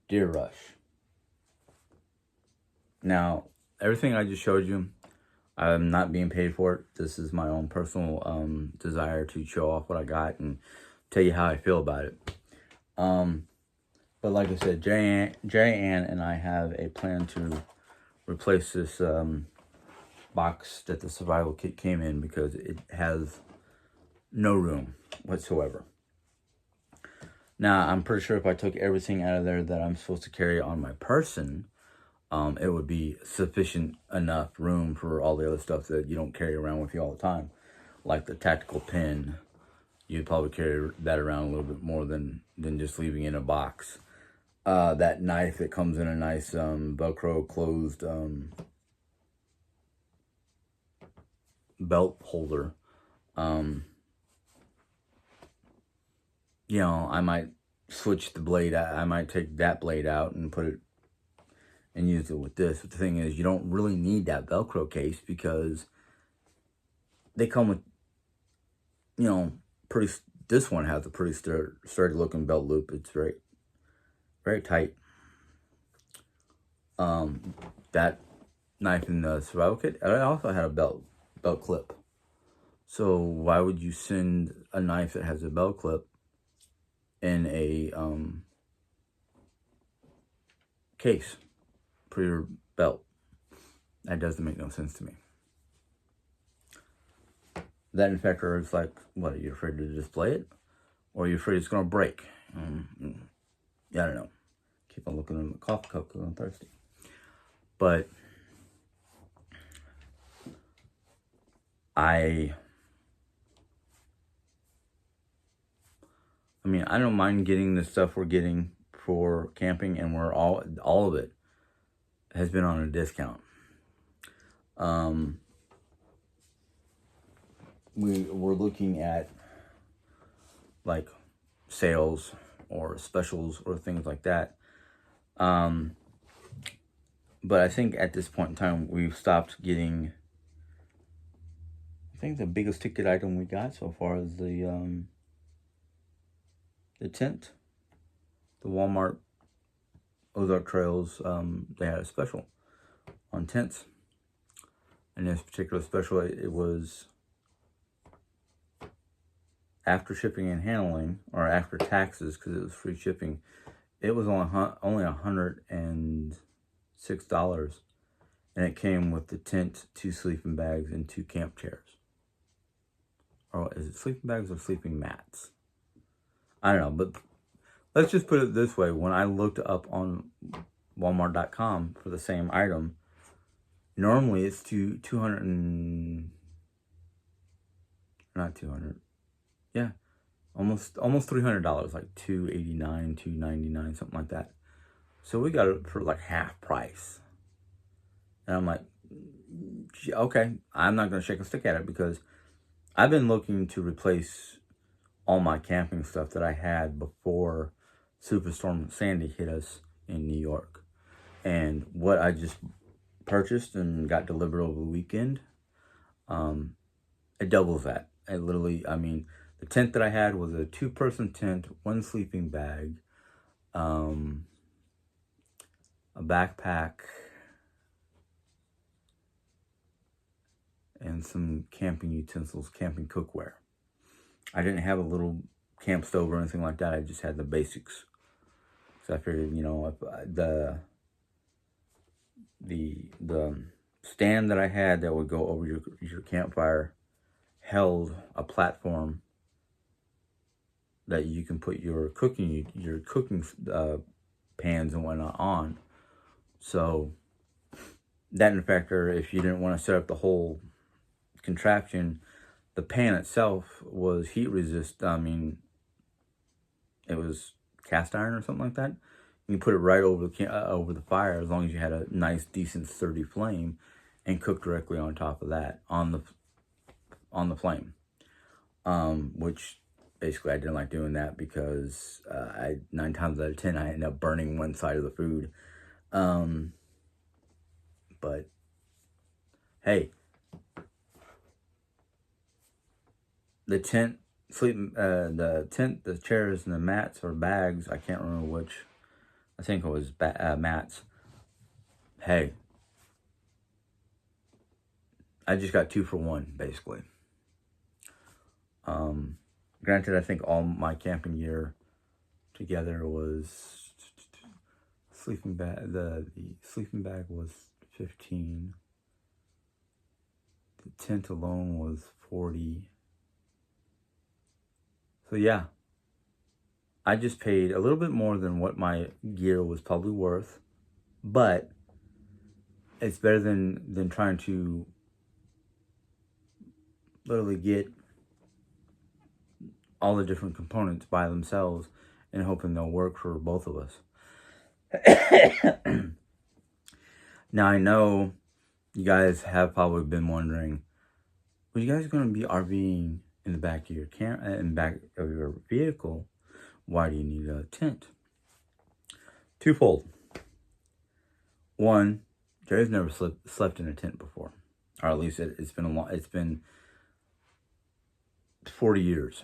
Deer Rush. Now, everything I just showed you, I'm not being paid for it. This is my own personal desire to show off what I got and tell you how I feel about it. But like I said, J. Ann and I have a plan to replace this box that the survival kit came in because it has no room whatsoever. Now, I'm pretty sure if I took everything out of there that I'm supposed to carry on my person, it would be sufficient enough room for all the other stuff that you don't carry around with you all the time. Like the tactical pen, you'd probably carry that around a little bit more than just leaving it in a box. That knife that comes in a nice Velcro closed belt holder. You know, I might switch the blade out. I might take that blade out and put it and use it with this. But the thing is, you don't really need that Velcro case because they come with, you know, pretty. This one has a pretty sturdy looking belt loop. It's very, very tight. That knife in the survival kit, I also had a belt clip. So why would you send a knife that has a belt clip in a case for your belt? That doesn't make no sense to me. That infector is like, what, are you afraid to display it? Or are you afraid it's going to break? Yeah, I don't know. Keep on looking in the coffee cup because I'm thirsty. But I mean, I don't mind getting the stuff we're getting for camping, and we're all of it has been on a discount. We're looking at like sales or specials or things like that. But I think at this point in time, we've stopped getting. I think the biggest ticket item we got so far is the tent. The Walmart Ozark Trails, they had a special on tents. And this particular special, it was after shipping and handling, or after taxes, because it was free shipping. It was only $106, and it came with the tent, 2 sleeping bags, and 2 camp chairs. Or is it sleeping bags or sleeping mats? I don't know, but let's just put it this way. When I looked up on Walmart.com for the same item, normally it's $200 and not 200. Yeah, almost $300, like $289, $299, something like that. So we got it for like half price. And I'm like, okay, I'm not gonna shake a stick at it because I've been looking to replace all my camping stuff that I had before Superstorm Sandy hit us in New York. And what I just purchased and got delivered over the weekend, it doubles that. It literally, I mean, the tent that I had was a 2-person tent, 1 sleeping bag, a backpack, and some camping utensils, camping cookware. I didn't have a little camp stove or anything like that. I just had the basics. So I figured, you know, if the stand that I had that would go over your campfire held a platform that you can put your cooking pans and whatnot on. So that infector, if you didn't want to set up the whole contraption, the pan itself was heat resist. I mean, it was cast iron or something like that. You can put it right over the fire as long as you had a nice, decent, sturdy flame, and cook directly on top of that on the flame. Which basically I didn't like doing that because 9 times out of 10 I end up burning one side of the food. But hey, the tent, the chairs, and the mats or bags, I can't remember which. I think it was mats. Hey, I just got 2 for 1, basically. Granted, I think all my camping gear together was sleeping bag. The sleeping bag was 15. The tent alone was 40. So yeah, I just paid a little bit more than what my gear was probably worth, but it's better than trying to literally get all the different components by themselves and hoping they'll work for both of us. Now, I know you guys have probably been wondering, well, you guys are going to be RVing in the back of your in the back of your vehicle. Why do you need a tent? Twofold. One, Jerry's never slept in a tent before, or at least it's been 40 years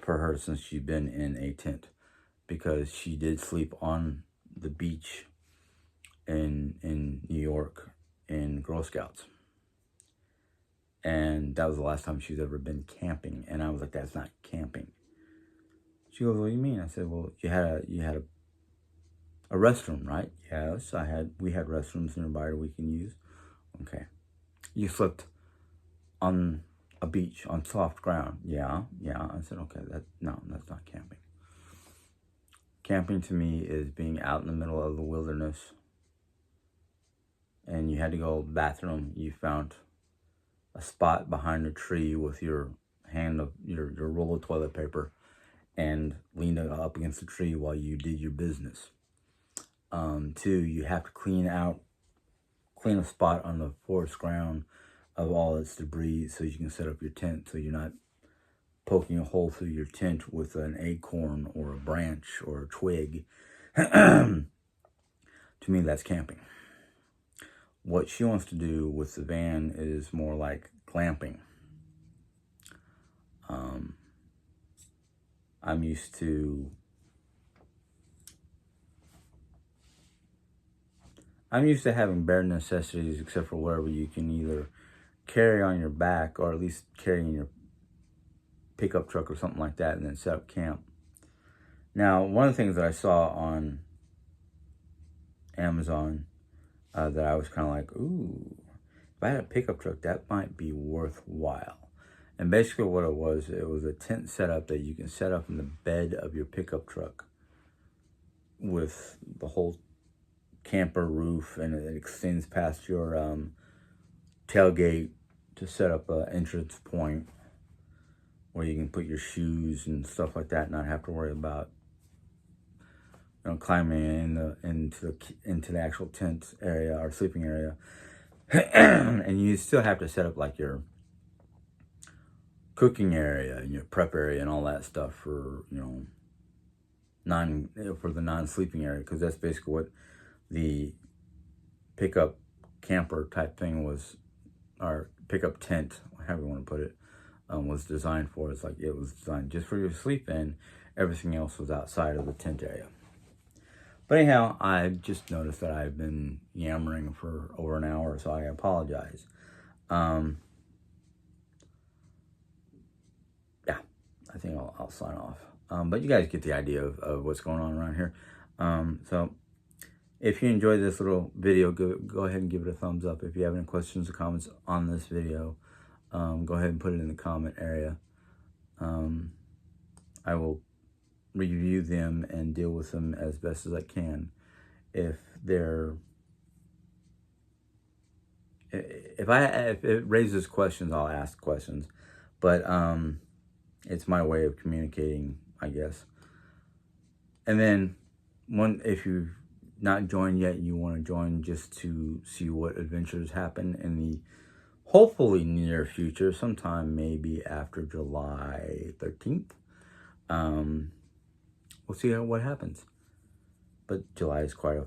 for her since she's been in a tent, because she did sleep on the beach in New York in Girl Scouts, and that was the last time she's ever been camping. And I was like, that's not camping. She goes, what do you mean? I said, well, you had a restroom, right? Yes, we had restrooms nearby we can use. Okay. You slept on a beach on soft ground. Yeah. I said, okay, that's not camping. Camping to me is being out in the middle of the wilderness, and you had to go to the bathroom. You found a spot behind a tree with your roll of toilet paper, and leaned up against the tree while you did your business. 2, you have to clean a spot on the forest ground of all its debris so you can set up your tent, so you're not poking a hole through your tent with an acorn or a branch or a twig. To me, that's camping. What she wants to do with the van is more like glamping. I'm used to having bare necessities, except for whatever you can either carry on your back or at least carry in your pickup truck or something like that, and then set up camp. Now, one of the things that I saw on Amazon that I was kind of like, ooh, if I had a pickup truck, that might be worthwhile. And basically what it was a tent setup that you can set up in the bed of your pickup truck with the whole camper roof, and it extends past your tailgate to set up an entrance point where you can put your shoes and stuff like that, and not have to worry about climbing into the actual tent area or sleeping area. And you still have to set up like your cooking area and your prep area and all that stuff for the non-sleeping area, because that's basically what the pickup camper type thing was, or pickup tent, however you want to put it, was designed for. It's like it was designed just for you to sleep in. Everything else was outside of the tent area. But anyhow, I just noticed that I've been yammering for over an hour, so I apologize. Yeah, I think I'll sign off. But you guys get the idea of what's going on around here. So if you enjoyed this little video, go ahead and give it a thumbs up. If you have any questions or comments on this video, go ahead and put it in the comment area. I will review them and deal with them as best as I can. If it raises questions, I'll ask questions. But it's my way of communicating, I guess. And then if you've not joined yet, you want to join just to see what adventures happen in the hopefully near future, sometime maybe after July 13th. We'll see what happens. But July is quite a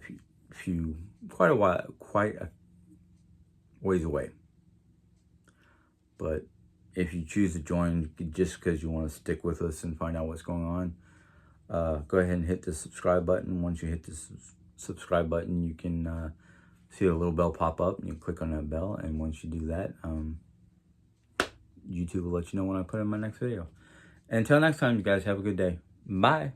ways away. But if you choose to join just because you want to stick with us and find out what's going on, go ahead and hit the subscribe button. Once you hit the subscribe button, you can see a little bell pop up, and you click on that bell, and once you do that, YouTube will let you know when I put in my next video. And until next time, you guys have a good day. Bye.